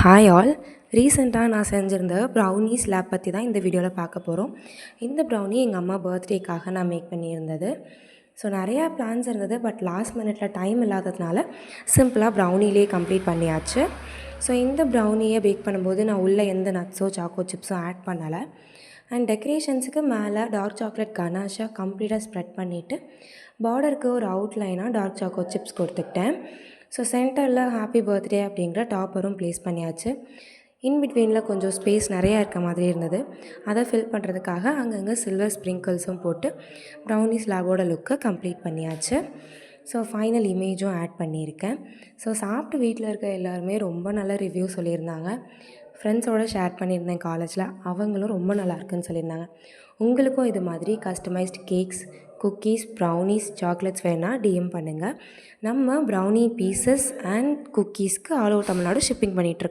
Hi all. ரீசெண்டாக நான் செஞ்சிருந்த brownies lab பற்றி தான் இந்த வீடியோவில் பார்க்க போகிறோம். இந்த ப்ரௌனி எங்கள் அம்மா பர்த்டேக்காக நான் மேக் பண்ணியிருந்தது. ஸோ நிறையா பிளான்ஸ் இருந்தது, பட் லாஸ்ட் மினிட்ல டைம் இல்லாததுனால சிம்பிளாக ப்ரௌனிலே கம்ப்ளீட் பண்ணியாச்சு. ஸோ இந்த ப்ரௌனியை பேக் பண்ணும்போது நான் உள்ளே எந்த நட்ஸோ சாக்கோ சிப்ஸும் ஆட் பண்ணலை. அண்ட் டெக்கரேஷன்ஸுக்கு மேலே டார்க் சாக்லேட் கனாஷாக கம்ப்ளீட்டாக ஸ்ப்ரெட் பண்ணிவிட்டு பார்டருக்கு ஒரு அவுட்லைனாக டார்க் சாக்கோ சிப்ஸ் கொடுத்துக்கிட்டேன். ஸோ சென்டரில் ஹாப்பி பர்த்டே அப்படிங்கிற டாப்பரும் ப்ளேஸ் பண்ணியாச்சு. இன்பிட்வீனில் கொஞ்சம் ஸ்பேஸ் நிறையா இருக்க மாதிரி இருந்தது. அதை ஃபில் பண்ணுறதுக்காக அங்கங்கே சில்வர் ஸ்ப்ரிங்கிள்ஸும் போட்டு ப்ரௌனி ஸ்லாபோட லுக்கை கம்ப்ளீட் பண்ணியாச்சு. ஸோ ஃபைனல் இமேஜும் ஆட் பண்ணியிருக்கேன். ஸோ சாப்பிட்டு வீட்டில் இருக்க எல்லாருமே ரொம்ப நல்ல ரிவ்யூ சொல்லியிருந்தாங்க. ஃப்ரெண்ட்ஸோடு ஷேர் பண்ணியிருந்தேன் காலேஜில், அவங்களும் ரொம்ப நல்லாயிருக்குன்னு சொல்லியிருந்தாங்க. உங்களுக்கும் இது மாதிரி customized cakes, cookies, brownies, chocolates வேணால் டிஎம் பண்ணுங்கள். நம்ம ப்ரௌனி பீசஸ் அண்ட் குக்கீஸ்க்கு ஆல் ஓவர் தமிழ்நாடு ஷிப்பிங் பண்ணிகிட்ருக்கோம்.